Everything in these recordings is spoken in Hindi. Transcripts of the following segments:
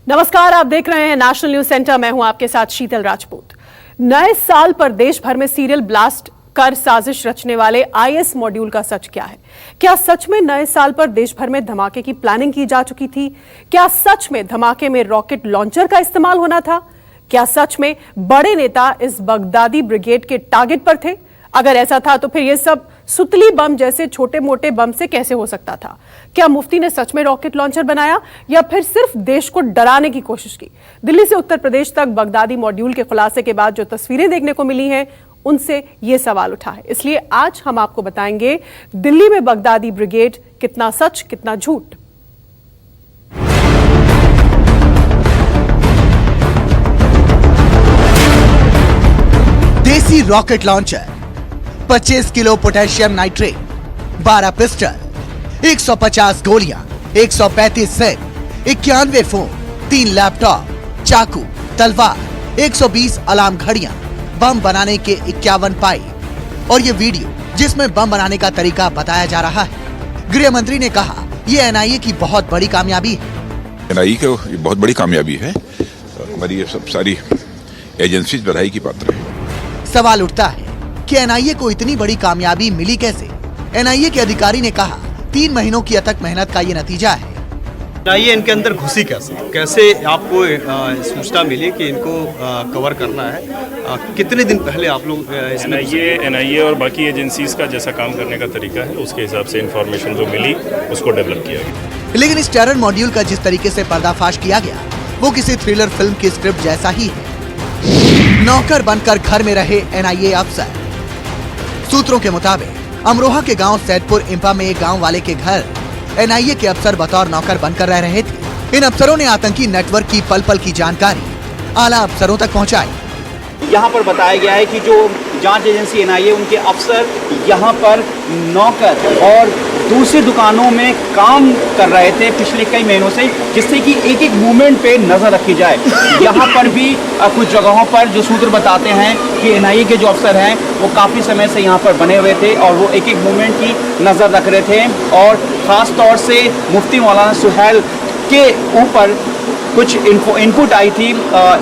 नमस्कार, आप देख रहे हैं नेशनल न्यूज सेंटर। मैं हूं आपके साथ शीतल राजपूत। नए साल पर देश भर में सीरियल ब्लास्ट कर साजिश रचने वाले आईएस मॉड्यूल का सच क्या है? क्या सच में नए साल पर देश भर में धमाके की प्लानिंग की जा चुकी थी? क्या सच में धमाके में रॉकेट लॉन्चर का इस्तेमाल होना था? क्या सच में बड़े नेता इस बगदादी ब्रिगेड के टारगेट पर थे? अगर ऐसा था तो फिर यह सब सुतली बम जैसे छोटे मोटे बम से कैसे हो सकता था? क्या मुफ्ती ने सच में रॉकेट लॉन्चर बनाया या फिर सिर्फ देश को डराने की कोशिश की? दिल्ली से उत्तर प्रदेश तक बगदादी मॉड्यूल के खुलासे के बाद जो तस्वीरें देखने को मिली हैं, उनसे यह सवाल उठा है। इसलिए आज हम आपको बताएंगे दिल्ली में बगदादी ब्रिगेड कितना सच कितना झूठ। देसी rocket launcher, 25 kilo potassium nitrate, 12 pistol, 150 गोलियां, 135 सेट, 91 फोन, 3 लैपटॉप, चाकू, तलवार, 120 अलार्म घड़ियां, बम बनाने के 51 पाइप और ये वीडियो जिसमें बम बनाने का तरीका बताया जा रहा है। गृह मंत्री ने कहा ये एनआईए की बहुत बड़ी कामयाबी है। एनआईए की बहुत बड़ी कामयाबी है। हमारी ये सब सारी एजेंसी बधाई की पात्र है। सवाल उठता है कि एनआईए को इतनी बड़ी कामयाबी मिली कैसे? एनआईए के अधिकारी ने कहा 3 महीनों की अथक मेहनत का ये नतीजा है। एनआईए इनके अंदर घुसी कैसे आपको सूचना मिली कि इनको कवर करना है? कितने दिन पहले आप लोग एनआईए और बाकी एजेंसीज का जैसा काम करने का तरीका है उसके हिसाब से इंफॉर्मेशन जो मिली उसको डेवलप किया गया। लेकिन इस टेरर मॉड्यूल का जिस तरीके से पर्दाफाश किया गया वो किसी थ्रिलर फिल्म की स्क्रिप्ट जैसा ही है। नौकर बनकर घर में रहे एनआईए अफसर। सूत्रों के मुताबिक अमरोहा के गांव सैदपुर इंपा में एक गांव वाले के घर एनआईए के अफसर बतौर नौकर बनकर रह रहे थे। इन अफसरों ने आतंकी नेटवर्क की पल पल की जानकारी आला अफसरों तक पहुंचाई। यहाँ पर बताया गया है कि जो जांच एजेंसी एनआईए उनके अफसर यहाँ पर नौकर और दूसरी दुकानों में काम कर रहे थे पिछले कई महीनों से, जिससे कि एक एक मूवमेंट पे नजर रखी जाए। यहाँ पर भी कुछ जगहों पर जो सूत्र बताते हैं कि एनआईए के जो अफसर हैं वो काफ़ी समय से यहाँ पर बने हुए थे और वो एक एक मूवमेंट की नज़र रख रहे थे। और ख़ास तौर से मुफ्ती मौलाना सुहेल के ऊपर कुछ इनपुट आई थी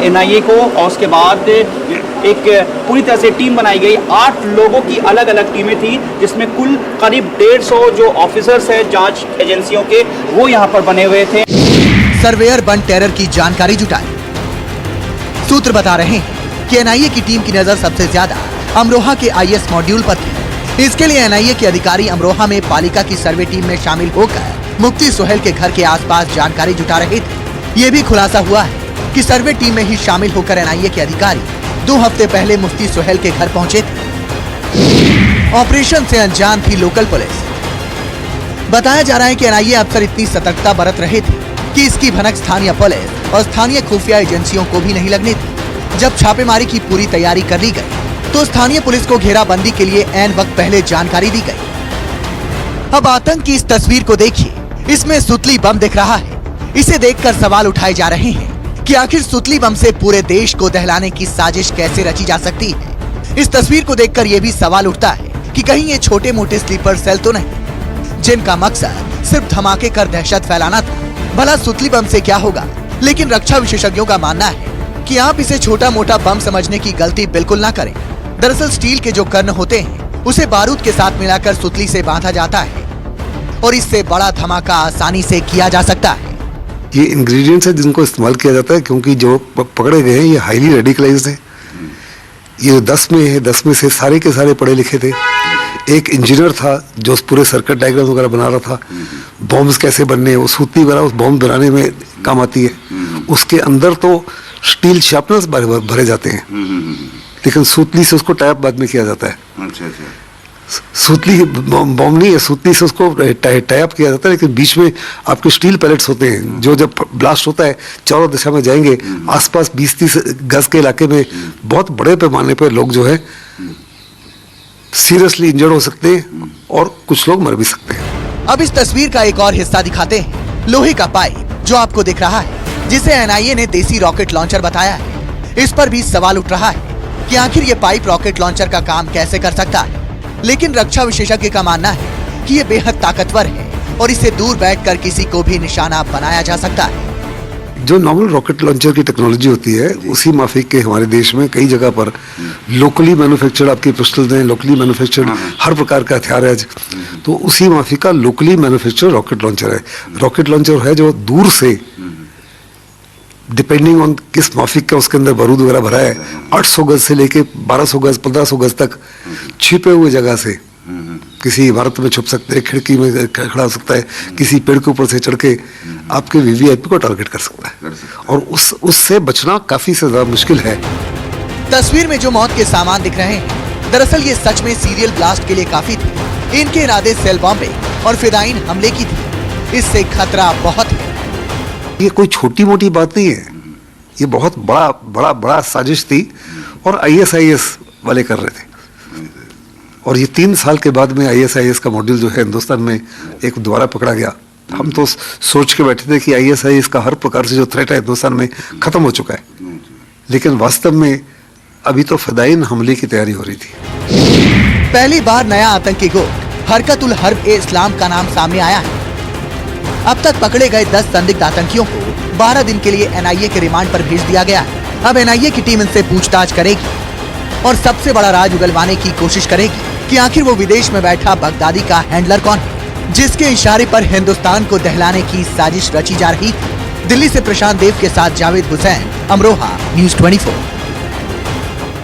एनआईए को और उसके बाद एक पूरी तरह से टीम बनाई गई। 8 लोगों की अलग अलग टीमें थी जिसमें कुल करीब 150 जो ऑफिसर्स हैं जांच एजेंसियों के वो यहाँ पर बने हुए थे। सर्वेयर बन टेरर की जानकारी जुटाई। सूत्र बता रहे हैं कि एनआईए की टीम की नजर सबसे ज्यादा अमरोहा के आईएस मॉड्यूल पर थी। इसके लिए एनआईए के अधिकारी अमरोहा में पालिका की सर्वे टीम में शामिल होकर मुफ्ती सुहेल के घर के आसपास जानकारी जुटा रहे थे। ये भी खुलासा हुआ है कि सर्वे टीम में ही शामिल होकर एनआईए के अधिकारी 2 हफ्ते पहले मुफ्ती सुहेल के घर पहुंचे थे। ऑपरेशन से अनजान थी लोकल पुलिस। बताया जा रहा है कि एनआईए अफसर इतनी सतर्कता बरत रहे थे कि इसकी भनक स्थानीय पुलिस और स्थानीय खुफिया एजेंसियों को भी नहीं लगने थी। जब छापेमारी की पूरी तैयारी कर ली गई तो स्थानीय पुलिस को घेराबंदी के लिए ऐन वक्त पहले जानकारी दी गई। अब आतंक की इस तस्वीर को देखिए, इसमें सुतली बम दिख रहा है। इसे देखकर सवाल उठाए जा रहे हैं कि आखिर सुतली बम से पूरे देश को दहलाने की साजिश कैसे रची जा सकती है। इस तस्वीर को देखकर यह भी सवाल उठता है कि कहीं ये छोटे मोटे स्लीपर सेल तो नहीं जिनका मकसद सिर्फ धमाके कर दहशत फैलाना था। भला सुतली बम से क्या होगा? लेकिन रक्षा विशेषज्ञों का मानना है कि आप इसे छोटा मोटा बम समझने की गलती बिल्कुल ना करें। दरअसल स्टील के जो कर्ण होते हैं उसे बारूद के साथ मिलाकर सुतली से बांधा जाता है और इससे बड़ा धमाका आसानी से किया जा सकता है। ये इंग्रेडिएंट्स है जिनको इस्तेमाल किया जाता है क्योंकि जो पकड़े गए हैं ये हाईली रेडिकलाइज्ड हैं। ये 10 में है, 10 में से सारे के सारे पढ़े लिखे थे। एक इंजीनियर था जो उस पूरे सर्किट डायग्राम वगैरह बना रहा था। बॉम्ब्स कैसे बनने हैं, वो सूतली वगैरह उस बॉम्ब बनाने में काम आती है। उसके अंदर तो स्टील शार्पनर्स भरे जाते हैं, लेकिन सूतली से उसको टाइप बाद में किया जाता है। अच्छा अच्छा। सूतली बॉम्ब नहीं है, सूतली से उसको टाइप किया जाता है, लेकिन बीच में आपके स्टील पैलेट्स होते हैं जो जब ब्लास्ट होता है चारों दिशा में जाएंगे। आसपास 20-30 गज के इलाके में बहुत बड़े पैमाने पर लोग जो है सीरियसली इंजर्ड हो सकते हैं और कुछ लोग मर भी सकते हैं। अब इस तस्वीर का एक और हिस्सा दिखाते हैं। लोहे का पाइप जो आपको दिख रहा है जिसे एनआईए ने देसी रॉकेट लॉन्चर बताया है, इस पर भी सवाल उठ रहा है कि आखिर ये पाइप रॉकेट लॉन्चर का काम कैसे कर सकता है। लेकिन रक्षा विशेषज्ञ का मानना है कि ये बेहद ताकतवर है और इसे दूर बैठकर किसी को भी निशाना बनाया जा सकता है। जो नॉर्मल रॉकेट लॉन्चर की टेक्नोलॉजी होती है उसी माफिक के हमारे देश में कई जगह पर लोकली मैन्युफैक्चर्ड आपकी पिस्टल्स हैं, लोकली मैन्युफैक्चर्ड हर प्रकार का हथियार है। तो उसी माफिक का लोकली मैन्युफैक्चर्ड रॉकेट लॉन्चर है। रॉकेट लॉन्चर है जो दूर से डिपेंडिंग ऑन किस माफिक का उसके अंदर बारूद वगैरह भरा है 800 गज से लेके 1200 गज 1500 गज तक छिपे हुए जगह से किसी इमारत में छुप सकते हैं, खिड़की में खड़ा हो सकता है, किसी पेड़ के ऊपर से चढ़ के आपके वीवीआईपी को टारगेट कर सकता है और उससे बचना काफी से ज्यादा मुश्किल है। तस्वीर में जो मौत के सामान दिख रहे हैं दरअसल ये सच में सीरियल ब्लास्ट के लिए काफी थे। इनके इरादे सेल बॉम्बिंग और फिदायीन हमले की थी। इससे खतरा बहुत है। ये कोई छोटी मोटी बात नहीं है, ये बहुत बड़ा साजिश थी और ISIS वाले कर रहे थे। और ये 3 साल के बाद में ISIS का मॉड्यूल जो है हिंदुस्तान में एक दोबारा पकड़ा गया। हम तो सोच के बैठे थे कि ISIS का हर प्रकार से जो थ्रेट है हिंदुस्तान में खत्म हो चुका है, लेकिन वास्तव में अभी तो फिदायीन हमले की तैयारी हो रही थी। पहली बार नया आतंकी गुट हरकतुल हर्ब ए इस्लाम का नाम सामने आया है। अब तक पकड़े गए 10 संदिग्ध आतंकियों को 12 दिन के लिए NIA के रिमांड पर भेज दिया गया है। अब NIA की टीम इनसे पूछताछ करेगी और सबसे बड़ा राज उगलवाने की कोशिश करेगी कि आखिर वो विदेश में बैठा बगदादी का हैंडलर कौन है, जिसके इशारे पर हिंदुस्तान को दहलाने की साजिश रची जा रही थी। दिल्ली से प्रशांत देव के साथ जावेद हुसैन, अमरोहा, न्यूज़ 24।